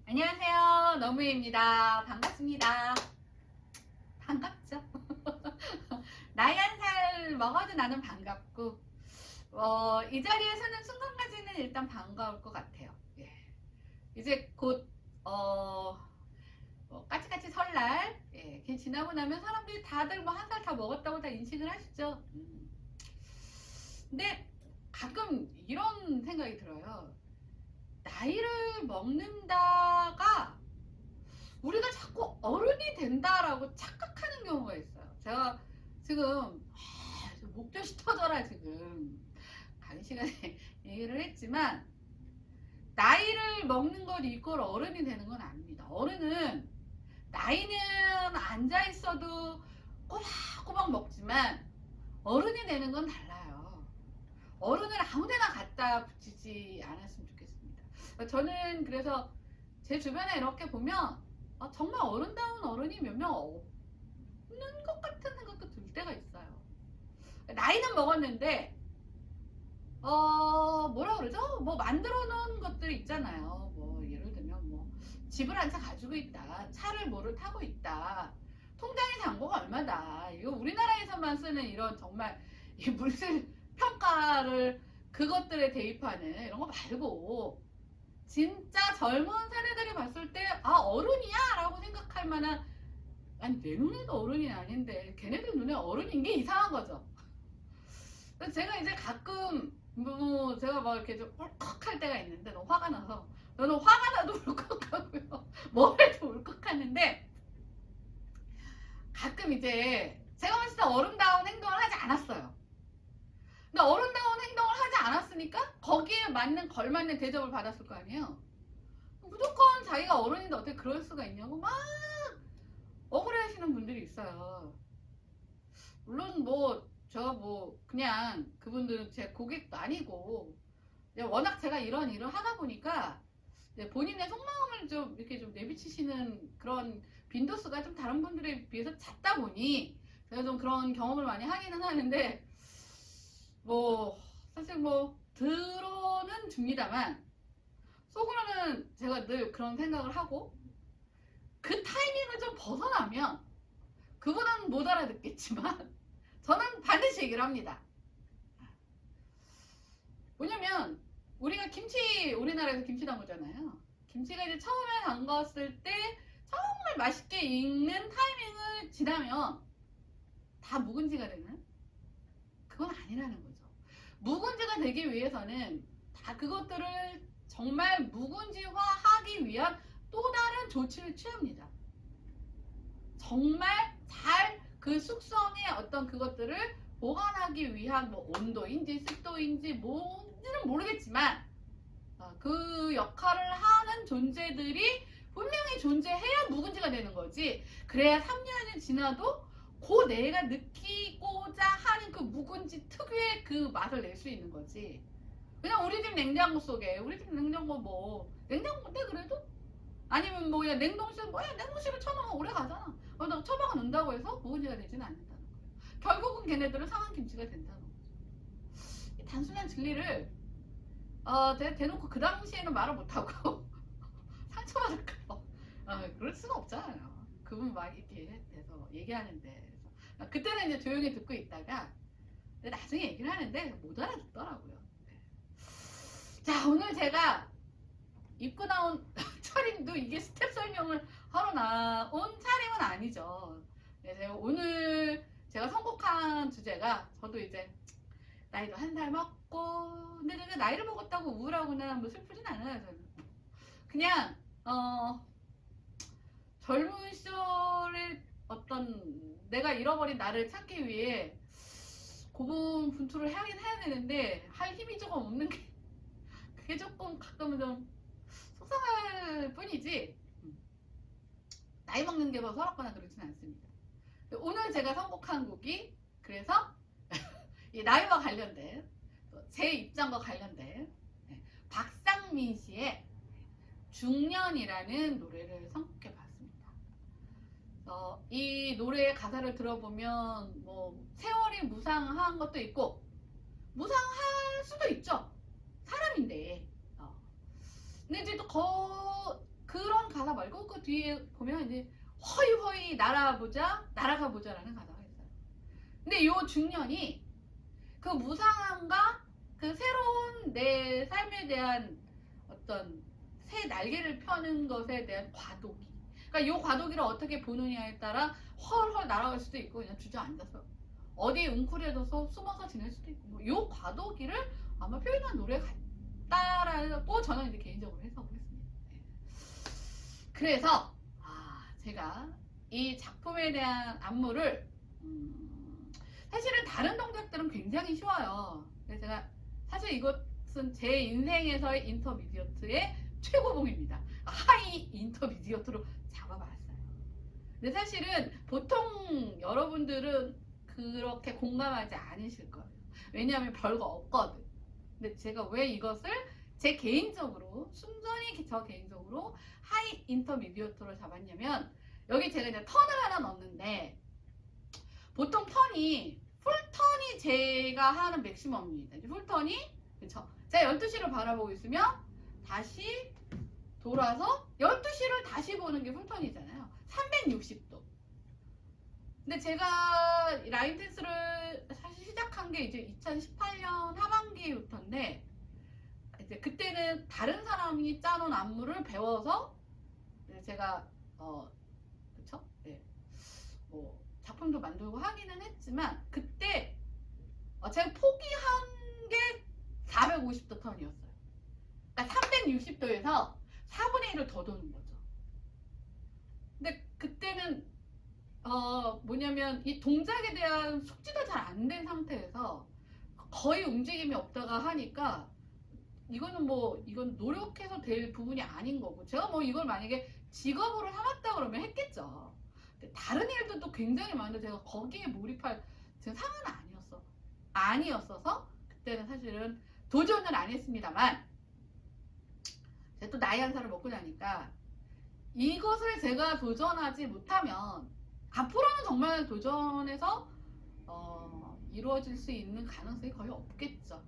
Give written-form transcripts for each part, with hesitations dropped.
안녕하세요. 너무입니다. 반갑습니다. 반갑죠? 나이 한 살 먹어도 나는 반갑고, 이 자리에 서는 순간까지는 일단 반가울 것 같아요. 예. 이제 곧, 까치까치 설날, 예, 걔 지나고 나면 사람들이 다들 뭐 한 살 다 먹었다고 다 인식을 하시죠. 근데 가끔 이런 생각이 들어요. 나이를 먹는다가 우리가 자꾸 어른이 된다라고 착각하는 경우가 있어요. 제가 지금 목젖이 터져라 지금 가는 시간에 얘기를 했지만, 나이를 먹는 것 이걸 어른이 되는 건 아닙니다. 어른은 나이는 앉아 있어도 꼬박꼬박 먹지만 어른이 되는 건 달라요. 어른을 아무데나 갖다 붙이지 않았으면 좋겠습니다. 저는 그래서 제 주변에 이렇게 보면 정말 어른다운 어른이 몇 명 없는 것 같은 생각도 들 때가 있어요. 나이는 먹었는데 뭐라 그러죠? 뭐 만들어 놓은 것들이 있잖아요. 뭐 예를 들면 뭐 집을 한 채 가지고 있다, 차를 뭐를 타고 있다, 통장의 잔고가 얼마다. 이거 우리나라에서만 쓰는 이런 정말 이 물질 평가를 그것들에 대입하는 이런 거 말고, 진짜 젊은 세대들이 봤을 때 어른이야 라고 생각할 만한, 아니 내 눈에도 어른이 아닌데 걔네들 눈에 어른인 게 이상한 거죠. 그래서 제가 이제 가끔 제가 막 이렇게 좀 울컥할 때가 있는데, 너무 화가 나서, 너는 화가 나도 울컥하고요 뭐 해도 울컥하는데, 가끔 이제 제가 봤을 때 어른다운 행동을 하지 않았어요. 근데 어른다운 행동을 하지 않았으니까 거기에 맞는 걸맞는 대접을 받았을 거 아니에요. 무조건 자기가 어른인데 어떻게 그럴 수가 있냐고 막 억울해 하시는 분들이 있어요. 물론 뭐 저 그냥 그분들은 제 고객도 아니고, 워낙 제가 이런 일을 하다 보니까 본인의 속마음을 좀 이렇게 좀 내비치시는 그런 빈도수가 좀 다른 분들에 비해서 작다 보니 제가 좀 그런 경험을 많이 하기는 하는데, 사실 들어는 줍니다만 속으로는 제가 늘 그런 생각을 하고, 그 타이밍을 좀 벗어나면 그분은 못 알아듣겠지만 저는 반드시 얘기를 합니다. 뭐냐면 우리가 우리나라에서 김치 담그잖아요. 김치가 이제 처음에 담갔을 때 정말 맛있게 익는 타이밍을 지나면 다 묵은지가 되는, 그건 아니라는 거죠. 묵은지가 되기 위해서는 다 그것들을 정말 묵은지화하기 위한 또 다른 조치를 취합니다. 정말 잘 그 숙성의 어떤 그것들을 보관하기 위한 온도인지 습도인지 뭔지는 모르겠지만 그 역할을 하는 존재들이 분명히 존재해야 묵은지가 되는 거지. 그래야 3년이 지나도 내가 느끼고자 하는 그 묵은지 특유의 그 맛을 낼 수 있는 거지. 그냥 우리 집 냉장고 속에, 우리 집 냉장고 냉장고인데 그래도? 아니면 그냥 냉동실에 쳐놓으면 오래 가잖아. 처박아 놓는다고 해서 묵은지가 되지는 않는다는 거예요. 결국은 걔네들은 상한 김치가 된다는 거죠. 이 단순한 진리를 대놓고 그 당시에는 말을 못하고 상처받을까봐 그럴 수가 없잖아요. 그분 막 이렇게 돼서 얘기하는데, 그래서 그때는 이제 조용히 듣고 있다가 나중에 얘기를 하는데 못 알아듣더라고요. 네. 자, 오늘 제가 입고 나온 차림도 이게 스텝 설명을 하러 나온 차림은 아니죠. 네, 오늘 제가 선곡한 주제가, 저도 이제 나이도 한 살 먹고, 근데 내가 나이를 먹었다고 우울하거나 슬프진 않아요. 저는 그냥 젊은 시절에 어떤 내가 잃어버린 나를 찾기 위해 고분 분투를 하긴 해야 되는데 할 힘이 조금 없는 게, 그게 조금 가끔은 좀 속상할 뿐이지 나이 먹는 게 서럽거나 그렇진 않습니다. 오늘 제가 선곡한 곡이, 그래서 이 나이와 관련된, 제 입장과 관련된 박상민 씨의 중년이라는 노래를 선곡해 봤습니다. 이 노래의 가사를 들어보면 세월이 무상한 것도 있고 무상할 수도 있죠. 사람인데. 근데 이제 또 그런 그 뒤에 보면 이제 허이허이 날아가 보자라는 가사가 있어요. 근데 요 중년이 그 무상함과 그 새로운 내 삶에 대한 어떤 새 날개를 펴는 것에 대한 과도기. 그러니까 요 과도기를 어떻게 보느냐에 따라 헐헐 날아갈 수도 있고 그냥 주저앉아서 어디 웅크려져서 숨어서 지낼 수도 있고 뭐요 과도기를 아마 표현한 노래 같다라고 저는 이제 개인적으로 해석을 했습니다. 그래서 제가 이 작품에 대한 안무를 사실은 다른 동작들은 굉장히 쉬워요. 그래서 제가 사실 이것은 제 인생에서의 인터미디어트의 최고봉입니다. 하이 인터미디어트로 잡아봤어요. 근데 사실은 보통 여러분들은 그렇게 공감하지 않으실 거예요. 왜냐하면 별거 없거든. 근데 제가 왜 이것을 제 개인적으로 순전히 저 개인적으로 하이 인터미디어트로 잡았냐면 여기 제가 이제 턴을 하나 넣었는데 보통 턴이 풀턴이 제가 하는 맥시멈입니다. 풀턴이 그쵸? 제가 12시를 바라보고 있으면 다시 돌아서 12시를 다시 보는 게 풀턴이잖아요. 360도. 근데 제가 라인 댄스를 사실 시작한 게 이제 2018년 하반기부터인데 이제 그때는 다른 사람이 짜놓은 안무를 배워서 제가 그쵸? 네. 뭐 작품도 만들고 하기는 했지만 그때 제가 포기한 게 450도 턴이었어요. 그러니까 360도에서 4분의 1을 더 도는 거죠. 근데 그때는 뭐냐면 이 동작에 대한 숙지도 잘 안 된 상태에서 거의 움직임이 없다가 하니까 이거는 뭐 이건 노력해서 될 부분이 아닌 거고 제가 뭐 이걸 만약에 직업으로 삼았다 그러면 했겠죠. 근데 다른 일들도 굉장히 많은데 제가 거기에 몰입할 제 상은 아니었어서 그때는 사실은 도전을 안 했습니다만 제가 또 나이 한 살을 먹고 나니까 이것을 제가 도전하지 못하면 앞으로는 정말 도전해서 이루어질 수 있는 가능성이 거의 없겠죠.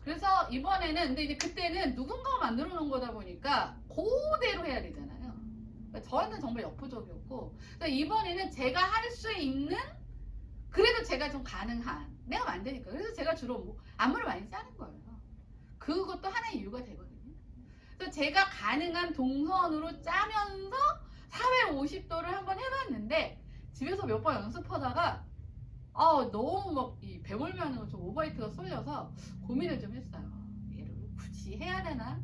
그래서 이번에는 근데 이제 그때는 누군가가 만들어 놓은 거다 보니까 그대로 해야 되잖아요. 그러니까 저한테는 정말 역부족이었고 그래서 이번에는 제가 할 수 있는 그래도 제가 좀 가능한 내가 만드니까 그래서 제가 주로 뭐 안무를 많이 짜는 거예요. 그것도 하나의 이유가 되거든요. 그래서 제가 가능한 동선으로 짜면서 450도를 한번 해봤는데 집에서 몇 번 연습하다가 너무 막 이 배멀미하는 거 좀 오버히트가 쏠려서 고민을 좀 했어요. 얘를 굳이 해야 되나?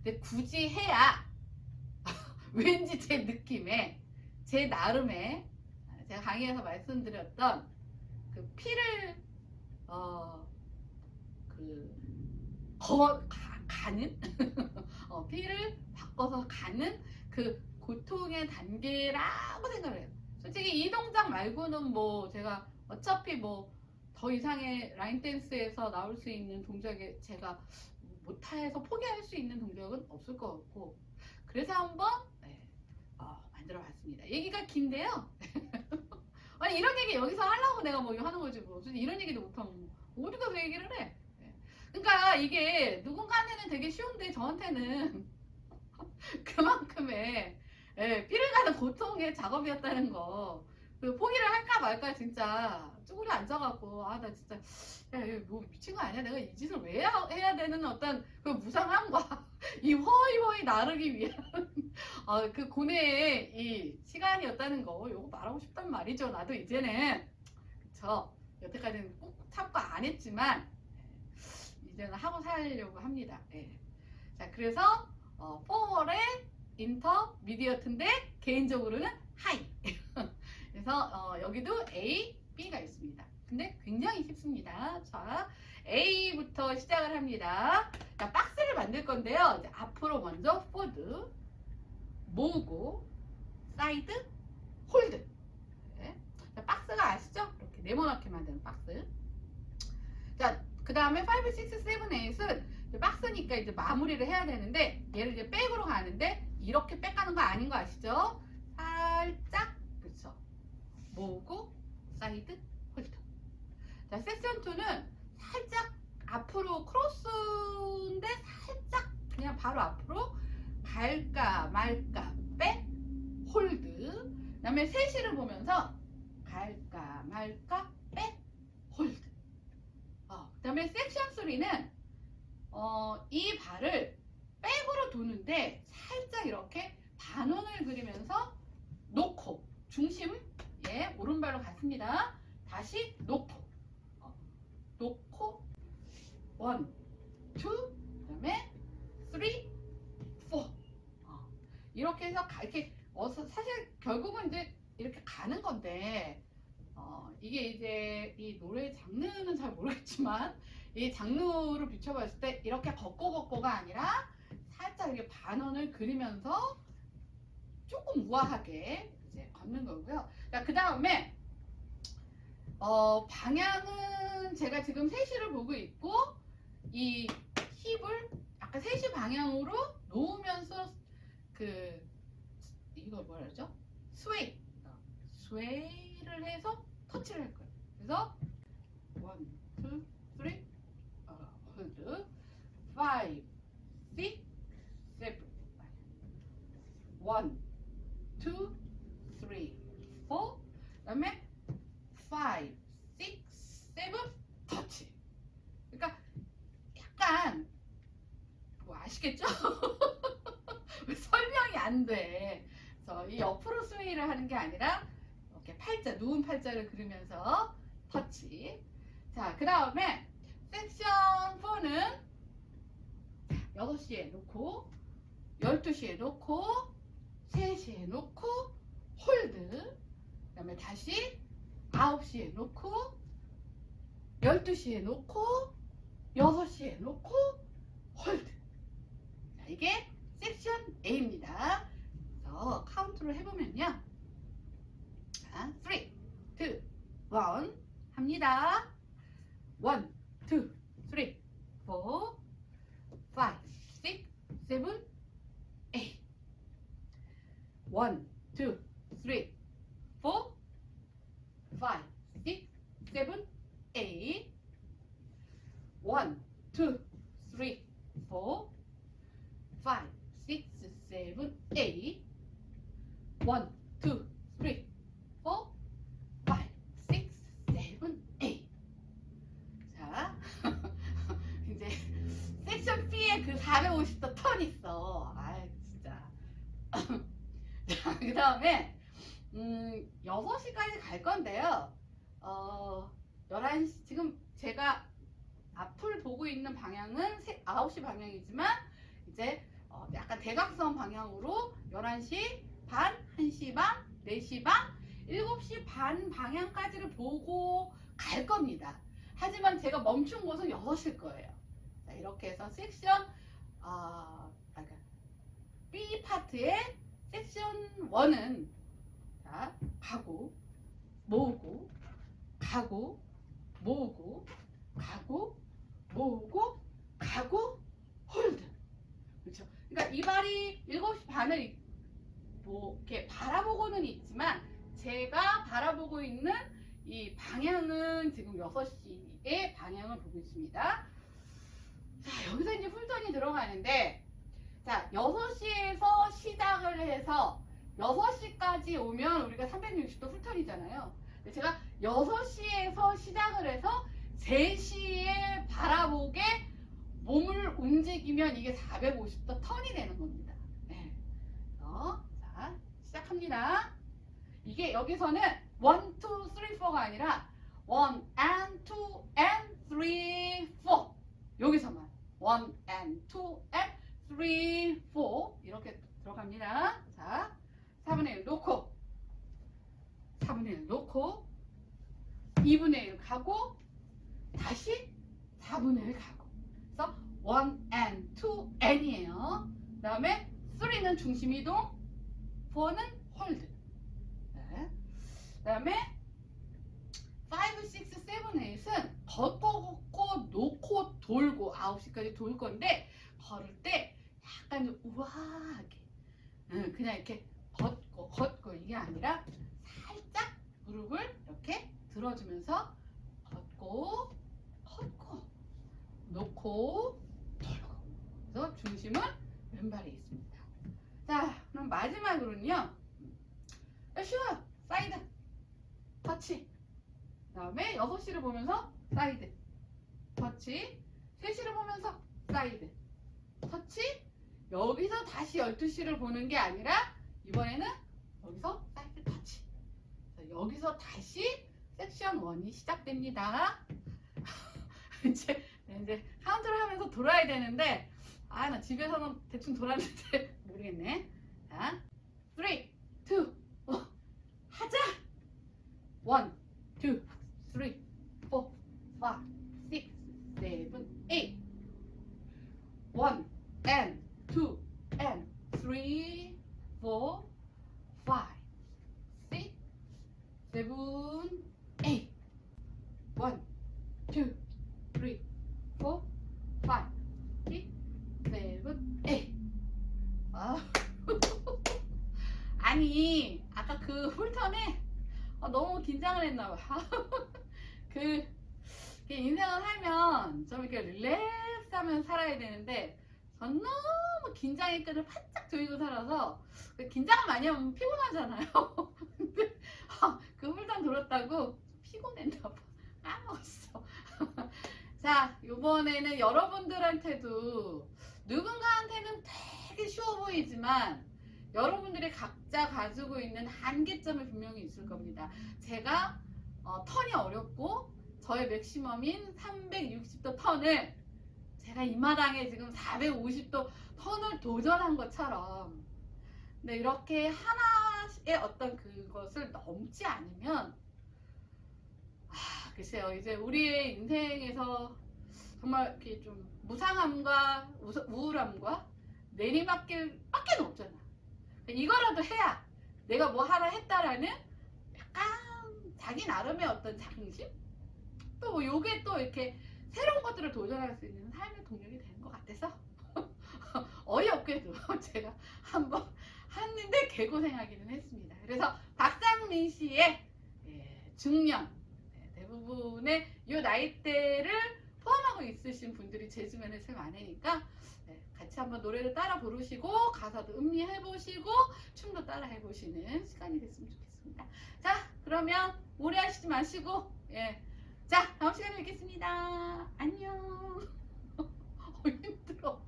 근데 굳이 해야 왠지 제 느낌에 제 나름의 제가 강의에서 말씀드렸던 그 피를 가는 피를 바꿔서 가는 그 고통의 단계라고 생각을 해요. 솔직히 이 동작 말고는 뭐 제가 어차피 뭐 더 이상의 라인 댄스에서 나올 수 있는 동작에 제가 못해서 포기할 수 있는 동작은 없을 것 같고 그래서 한번 만들어 봤습니다. 얘기가 긴데요. 아니 이런 얘기 여기서 하려고 내가 뭐 하는 거지 뭐 이런 얘기도 못하면 어디 가서 얘기를 해. 그러니까 이게 누군가한테는 되게 쉬운데 저한테는 그만큼의 피를 가는 고통의 작업이었다는 거. 그 포기를 할까 말까 진짜 쭈그려 앉아갖고 나 진짜 뭐 미친 거 아니야? 내가 이 짓을 왜 해야 되는 어떤 그 무상함과 이 허이허이 나르기 위한 그 고뇌의 이 시간이었다는 거 요거 말하고 싶단 말이죠. 나도 이제는 그쵸 여태까지는 꼭 참고 안 했지만 이제는 하고 살려고 합니다. 자 그래서 4월에 인터미디어트인데 개인적으로는 하이. 그래서 여기도 A, B가 있습니다. 근데 굉장히 쉽습니다. 자 A부터 시작을 합니다. 자 박스를 만들 건데요. 이제 앞으로 먼저 포드 모으고 사이드 홀드. 자, 박스가 아시죠? 이렇게 네모나게 만드는 박스. 자 그 다음에 5, 6, 7, 8은 박스니까 이제 마무리를 해야 되는데 얘를 이제 백으로 가는데 이렇게 백 가는 거 아닌 거 아시죠? 살짝 그쵸 모으고 사이드 홀드. 자 섹션 2는 살짝 앞으로 크로스인데 살짝 그냥 바로 앞으로 갈까 말까 백 홀드. 그 다음에 세시를 보면서 갈까 말까 백 홀드. 그 다음에 섹션 3는 이 발을 백으로 도는데 살짝 이렇게 반원을 그리면서 놓고 중심 오른발로 갔습니다. 다시 놓고 원, 투, 그 다음에 쓰리, 포. 이렇게 해서 이렇게 사실 결국은 이제 이렇게 가는 건데 이게 이제 이 노래 장르는 잘 모르겠지만 이 장르를 비춰봤을 때 이렇게 걷고가 아니라 살짝 이렇게 반원을 그리면서 조금 우아하게 이제 걷는 거고요. 그 다음에 방향은 제가 지금 3시를 보고 있고 이 힙을 약간 3시 방향으로 놓으면서 이거 뭐라 그러죠? 스웨이를 해서 터치를 할 거예요. 그래서 1, 2, 3 홀드 5, 6, 7 1, 2, 3, 4 그다음에 5, 6, 7 터치. 그러니까 약간 뭐 아시겠죠? 설명이 안 돼. 그래서 이 옆으로 스웨이를 하는 게 아니라 이렇게 누운 팔자를 그리면서 터치. 자, 그 다음에 섹션 4는 6시에 놓고 12시에 놓고 3시에 놓고 홀드. 그 다음에 다시 9시에 놓고 12시에 놓고 6시에 놓고 홀드. 자, 이게 섹션 A입니다. 그래서 카운트를 해보면요. 자, 3, 2, 1 합니다. 1, 2, 3, 4, 5, 6, 7, 8 1, 2, 3, 4, 5, 6, 7, 8 1, 2, 3, 4, 5, 6, 7, 8 1, 2, 3, 4, 5, 6, 7, 8 자, 이제 섹션 B에 그 450도 턴 있어. 아이 진짜. 자, 그 다음에 6시까지 갈 건데요. 11시 지금 제가 앞을 보고 있는 방향은 9시 방향이지만 이제 약간 대각선 방향으로 11시 반, 1시 반, 4시 반, 7시 반 방향까지를 보고 갈 겁니다. 하지만 제가 멈춘 곳은 6시일 거예요. 자, 이렇게 해서 섹션 B 파트의 섹션 1은 자, 가고 모으고 가고 모으고 가고 모으고 가고 홀드. 그렇죠? 그러니까 이 발이 7시 반을 뭐 이렇게 바라보고는 있지만 제가 바라보고 있는 이 방향은 지금 6시의 방향을 보고 있습니다. 자, 여기서 이제 풀턴이 들어가는데 자, 6시에서 시작을 해서 6시까지 오면 우리가 360도 풀턴이잖아요. 근데 제가 6시에서 시작을 해서 3시에 바라보게 몸을 움직이면 이게 450도 턴이 되는 겁니다. 네. 자, 시작합니다. 이게 여기서는 1, 2, 3, 4가 아니라 1 and 2 and 3, 4 여기서만 1 and 2 and 3, 4 이렇게 들어갑니다. 자, 4분의 1 놓고 4분의 1 놓고 2분의 1 가고 다시 4분의 1 가고 그래서 1 and 2 and이에요. 그 다음에 3는 중심 이동 4는 홀드. 네. 그 다음에 5, 6, 7, 8은 걷고 놓고 돌고 9시까지 돌 건데 걸을 때 약간 좀 우아하게 그냥 이렇게 걷고 이게 아니라 살짝 무릎을 이렇게 들어주면서 걷고 놓고 돌고 그래서 중심은 왼발에 있습니다. 자, 그럼 마지막으로는요. 쉬워요. 사이드, 터치. 그 다음에 6시를 보면서 사이드, 터치. 3시를 보면서 사이드, 터치. 여기서 다시 12시를 보는 게 아니라 이번에는 여기서 사이드 터치. 여기서 다시 섹션 1이 시작됩니다. 이제 카운트를 하면서 돌아야 되는데 나 집에서는 대충 돌았는데 모르겠네. 자, 3, 2, 1 하자. 1, 2, 3, 4, 5, 6, 7, 8 1 and 2 and 3, 4, 5, 6, 7, 8 1, 2, 3, 4, 5, 6, 7, 8 아니 아까 그 훌턴에 너무 긴장을 했나봐. 그 인생을 살면 좀 이렇게 릴렉스하면 살아야 되는데 전 너무 긴장의 끈을 바짝 조이고 살아서 긴장을 많이 하면 피곤하잖아요. 근데 그 훌턴 돌았다고 피곤했나봐. 까먹었어. 자, 이번에는 여러분들한테도 누군가한테는 되게 쉬워 보이지만 여러분들이 각자 가지고 있는 한계점이 분명히 있을 겁니다. 제가 턴이 어렵고 저의 맥시멈인 360도 턴을 제가 이 마당에 지금 450도 턴을 도전한 것처럼 근데 이렇게 하나의 어떤 그것을 넘지 않으면 글쎄요, 이제 우리의 인생에서 정말 이렇게 좀 무상함과 우울함과 내리막길밖에 없잖아. 이거라도 해야 내가 뭐 하나 했다라는 약간 자기 나름의 어떤 자긍심? 또 뭐 요게 또 이렇게 새로운 것들을 도전할 수 있는 삶의 동력이 되는 것 같아서 어이없게도 제가 한번 했는데 개고생하기는 했습니다. 그래서 박상민 씨의 중년 대부분의 이 나이대를 포함하고 있으신 분들이 제 주변에 참 많으니까 같이 한번 노래를 따라 부르시고 가사도 음미해보시고 춤도 따라 해보시는 시간이 됐으면 좋겠습니다. 자, 그러면 오래 하시지 마시고 자, 다음 시간에 뵙겠습니다. 안녕. 힘들어.